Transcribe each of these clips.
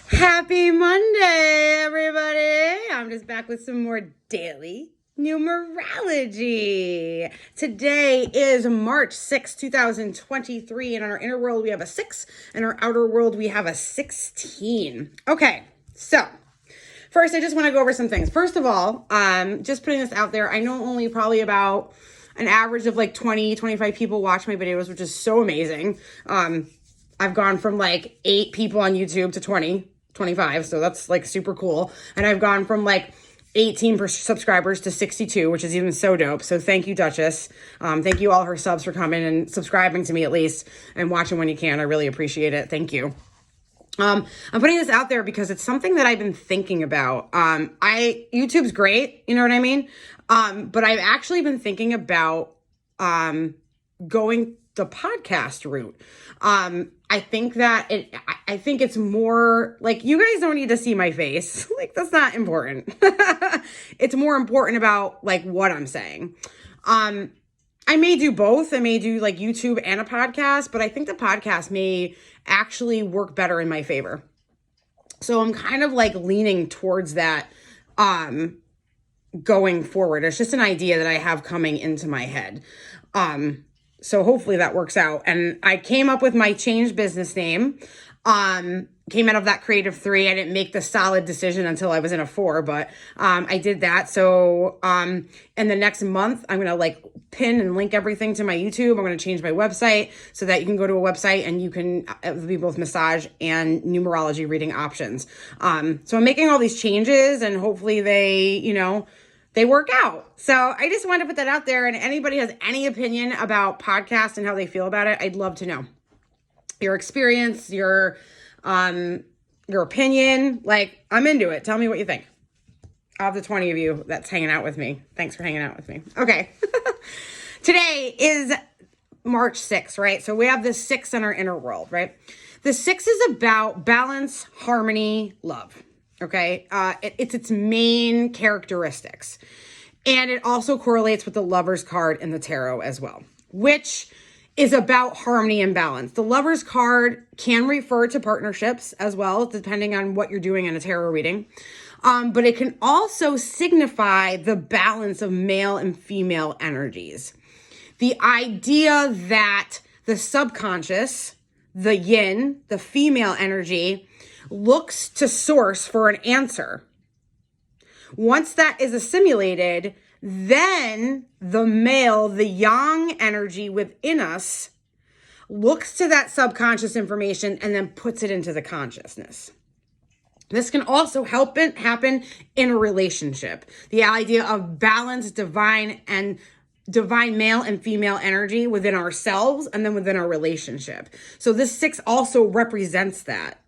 Happy Monday, everybody. I'm just back with some more daily numerology. Today is March 6, 2023, and in our inner world we have a 6, and our outer world we have a 16. Okay, so first I just want to go over some things. First of all, just putting this out there, I know only probably about an average of like 20, 25 people watch my videos, which is so amazing. I've gone from like 8 people on YouTube to 20, 25, so that's like super cool. And I've gone from like 18 subscribers to 62, which is even so dope. So thank you, Duchess. Thank you all her subs for coming and subscribing to me at least and watching when you can. I really appreciate it. Thank you. I'm putting this out there because it's something that I've been thinking about. YouTube's great, you know what I mean? But I've actually been thinking about going the podcast route. I think it's more like, you guys don't need to see my face. Like, that's not important. It's more important about like what I'm saying. I may do both. I may do like YouTube and a podcast, but I think the podcast may actually work better in my favor. So I'm kind of like leaning towards that, going forward. It's just an idea that I have coming into my head. So hopefully that works out. And I came up with my changed business name. Came out of that creative 3. I didn't make the solid decision until I was in a 4, but I did that. So in the next month, I'm going to like pin and link everything to my YouTube. I'm going to change my website so that you can go to a website and you can be both massage and numerology reading options. So I'm making all these changes and hopefully they work out. So I just wanted to put that out there. And anybody has any opinion about podcasts and how they feel about it, I'd love to know your experience, your opinion. Like, I'm into it. Tell me what you think. Of the 20 of you that's hanging out with me. Thanks for hanging out with me. Okay. Today is March 6th, right? So we have the 6 in our inner world, right? The 6 is about balance, harmony, love. Okay. It's its main characteristics. And it also correlates with the Lover's card in the tarot as well, which is about harmony and balance. The Lover's card can refer to partnerships as well, depending on what you're doing in a tarot reading. But it can also signify the balance of male and female energies. The idea that the subconscious, the yin, the female energy, looks to source for an answer. Once that is assimilated, then the male, the yang energy within us, looks to that subconscious information and then puts it into the consciousness. This can also happen in a relationship. The idea of balanced divine male and female energy within ourselves and then within our relationship. So this 6 also represents that.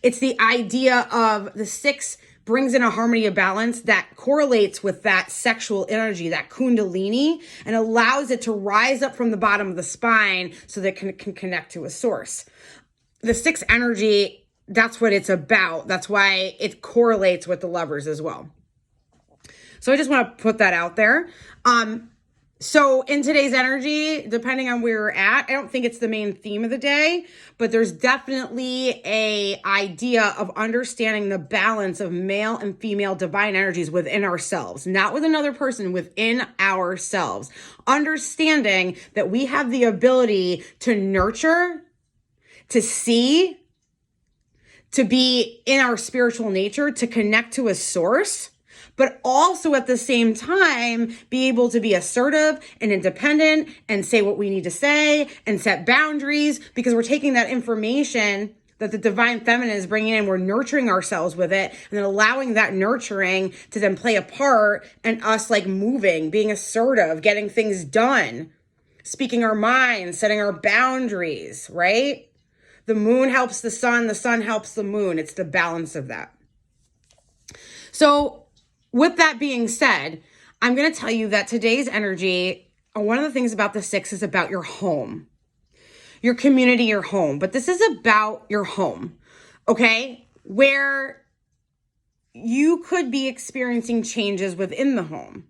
It's the idea of the 6 brings in a harmony of balance that correlates with that sexual energy, that kundalini, and allows it to rise up from the bottom of the spine so that it can connect to a source. The 6 energy, that's what it's about. That's why it correlates with the Lovers as well. So I just want to put that out there. So in today's energy, depending on where you're at, I don't think it's the main theme of the day, but there's definitely a idea of understanding the balance of male and female divine energies within ourselves, not with another person, within ourselves. Understanding that we have the ability to nurture, to see, to be in our spiritual nature, to connect to a source, but also at the same time, be able to be assertive and independent and say what we need to say and set boundaries, because we're taking that information that the divine feminine is bringing in, we're nurturing ourselves with it, and then allowing that nurturing to then play a part in us like moving, being assertive, getting things done, speaking our minds, setting our boundaries, right? The moon helps the sun helps the moon. It's the balance of that. So with that being said, I'm going to tell you that today's energy, one of the things about the 6 is about your home, your community, your home. But this is about your home, okay? Where you could be experiencing changes within the home,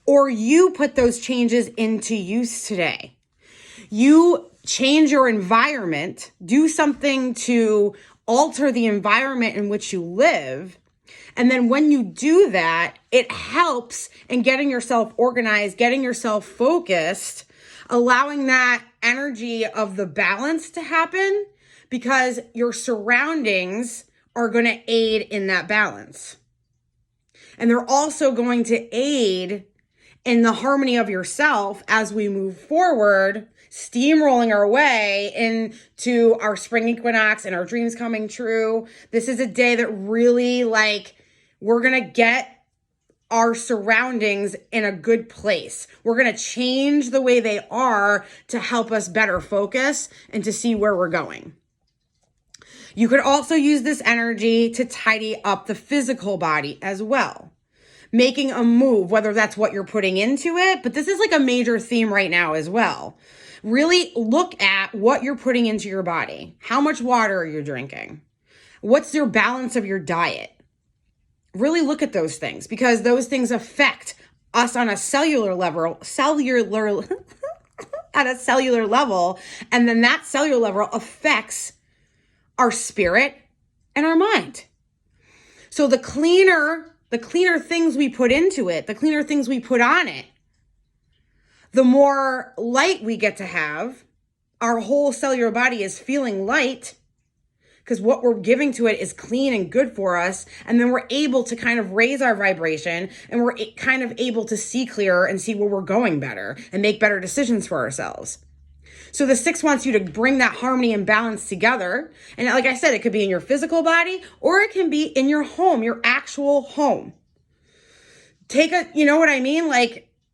or you put those changes into use today. You change your environment, do something to alter the environment in which you live. And then when you do that, it helps in getting yourself organized, getting yourself focused, allowing that energy of the balance to happen, because your surroundings are going to aid in that balance. And they're also going to aid in the harmony of yourself as we move forward, steamrolling our way into our spring equinox and our dreams coming true. This is a day that really, we're going to get our surroundings in a good place. We're going to change the way they are to help us better focus and to see where we're going. You could also use this energy to tidy up the physical body as well. Making a move, whether that's what you're putting into it, but this is like a major theme right now as well. Really look at what you're putting into your body. How much water are you drinking? What's your balance of your diet? Really look at those things, because those things affect us on a cellular level, at a cellular level. And then that cellular level affects our spirit and our mind. So the cleaner things we put into it, the cleaner things we put on it, the more light we get to have. Our whole cellular body is feeling light because what we're giving to it is clean and good for us. And then we're able to kind of raise our vibration, and we're kind of able to see clearer and see where we're going better and make better decisions for ourselves. So the 6 wants you to bring that harmony and balance together. And like I said, it could be in your physical body, or it can be in your home, your actual home. You know what I mean?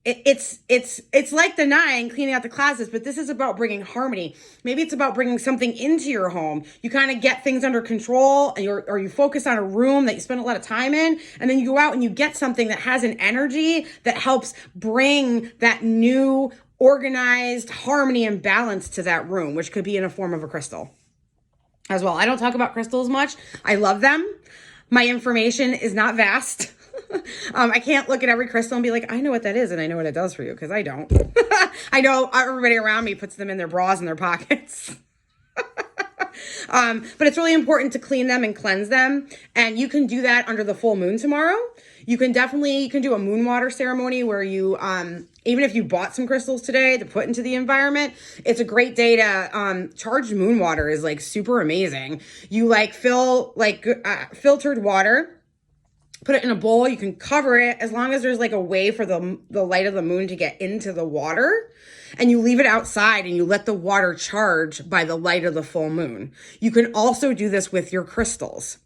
It's like the 9, cleaning out the closets, but this is about bringing harmony. Maybe it's about bringing something into your home. You kind of get things under control, or you focus on a room that you spend a lot of time in, and then you go out and you get something that has an energy that helps bring that new organized harmony and balance to that room, which could be in a form of a crystal as well. I don't talk about crystals much. I love them. My information is not vast. I can't look at every crystal and be like, I know what that is and I know what it does for you, because I don't. I know everybody around me puts them in their bras and their pockets. But it's really important to clean them and cleanse them. And you can do that under the full moon tomorrow. You can do a moon water ceremony where you, even if you bought some crystals today to put into the environment, it's a great day to, charged moon water is super amazing. You fill filtered water, put it in a bowl. You can cover it as long as there's a way for the light of the moon to get into the water, and you leave it outside and you let the water charge by the light of the full moon. You can also do this with your crystals.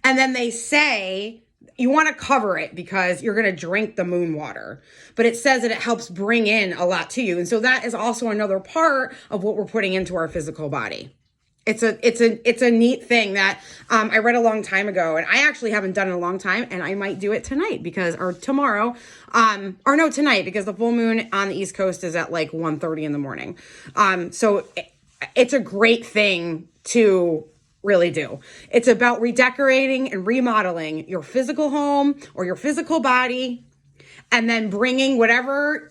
And then they say you want to cover it because you're going to drink the moon water, but it says that it helps bring in a lot to you. And so that is also another part of what we're putting into our physical body. It's a neat thing that I read a long time ago, and I actually haven't done it in a long time, and I might do it tonight tonight, because the full moon on the East Coast is at 1:30 in the morning. So it's a great thing to really do. It's about redecorating and remodeling your physical home or your physical body, and then bringing whatever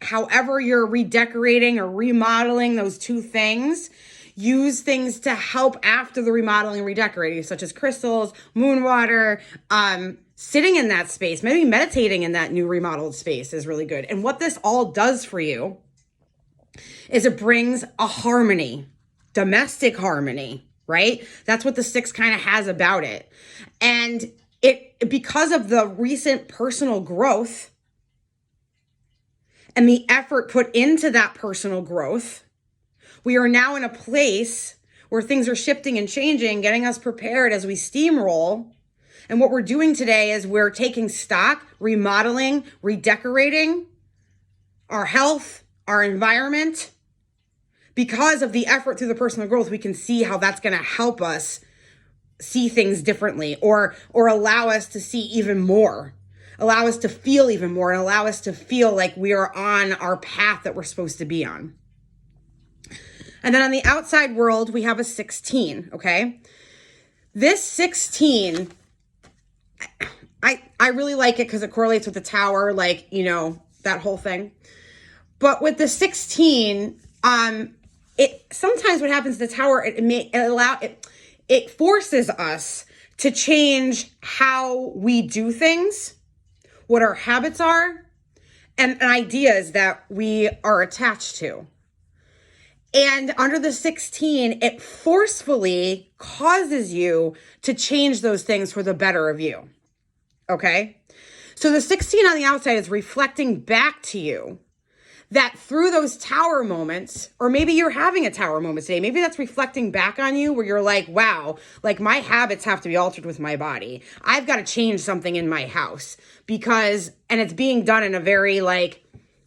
however you're redecorating or remodeling those two things. Use things to help after the remodeling and redecorating, such as crystals, moon water, sitting in that space, maybe meditating in that new remodeled space is really good. And what this all does for you is it brings a harmony, domestic harmony, right? That's what the 6 kind of has about it. And because of the recent personal growth and the effort put into that personal growth, we are now in a place where things are shifting and changing, getting us prepared as we steamroll. And what we're doing today is we're taking stock, remodeling, redecorating our health, our environment. Because of the effort through the personal growth, we can see how that's going to help us see things differently, or allow us to see even more, allow us to feel even more, and allow us to feel like we are on our path that we're supposed to be on. And then on the outside world, we have a 16, okay? This 16, I really like it because it correlates with the tower, that whole thing. But with the 16, sometimes what happens to the tower, it forces us to change how we do things, what our habits are, and ideas that we are attached to. And under the 16, it forcefully causes you to change those things for the better of you. Okay? So the 16 on the outside is reflecting back to you that through those tower moments, or maybe you're having a tower moment today, maybe that's reflecting back on you where you're like, wow, like my habits have to be altered with my body. I've got to change something in my house and it's being done in a very like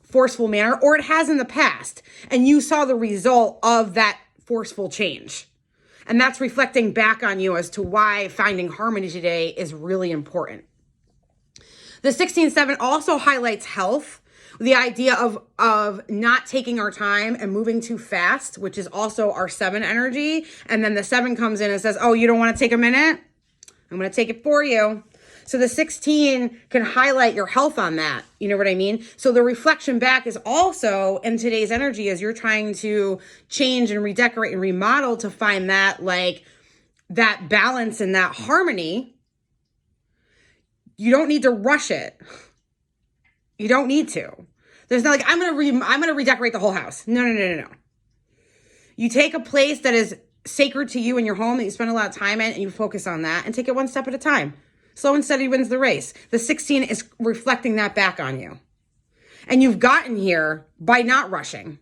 forceful manner, or it has in the past. And you saw the result of that forceful change. And that's reflecting back on you as to why finding harmony today is really important. The 16-7 also highlights health. The idea of not taking our time and moving too fast, which is also our 7 energy. And then the 7 comes in and says, oh, you don't want to take a minute? I'm going to take it for you. So the 16 can highlight your health on that. You know what I mean? So the reflection back is also in today's energy as you're trying to change and redecorate and remodel to find that that balance and that harmony. You don't need to rush it. You don't need to. There's not like, I'm going to redecorate the whole house. No. You take a place that is sacred to you in your home that you spend a lot of time in and you focus on that and take it one step at a time. Slow and steady wins the race. The 16 is reflecting that back on you. And you've gotten here by not rushing.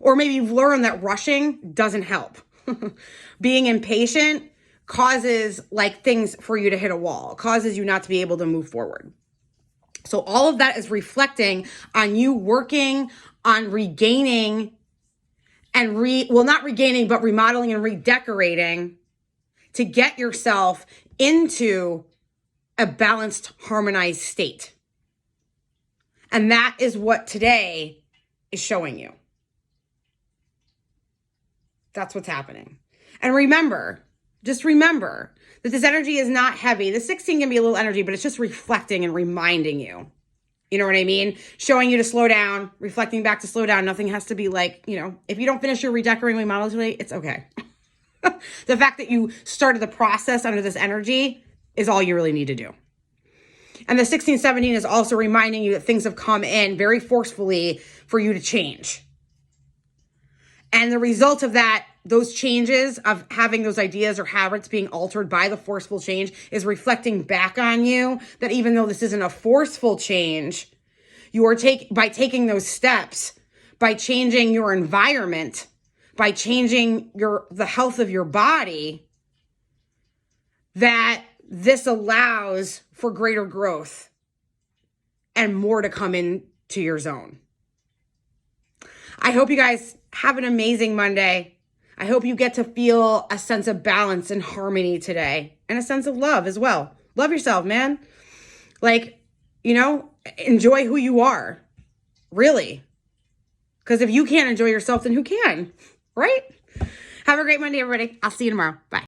Or maybe you've learned that rushing doesn't help. Being impatient causes things for you to hit a wall, causes you not to be able to move forward. So all of that is reflecting on you working on regaining and not regaining, but remodeling and redecorating to get yourself into a balanced, harmonized state. And that is what today is showing you. That's what's happening. And just remember that this energy is not heavy. The 16 can be a little energy, but it's just reflecting and reminding you. You know what I mean? Showing you to slow down, reflecting back to slow down. Nothing has to be if you don't finish your redecorating remodel today, it's okay. The fact that you started the process under this energy is all you really need to do. And the 16-17 is also reminding you that things have come in very forcefully for you to change. And the result of that, those changes of having those ideas or habits being altered by the forceful change is reflecting back on you that even though this isn't a forceful change, you are by taking those steps, by changing your environment, by changing the health of your body, that this allows for greater growth and more to come into your zone. I hope you guys have an amazing Monday. I hope you get to feel a sense of balance and harmony today and a sense of love as well. Love yourself, man. Enjoy who you are. Really. Because if you can't enjoy yourself, then who can? Right? Have a great Monday, everybody. I'll see you tomorrow. Bye.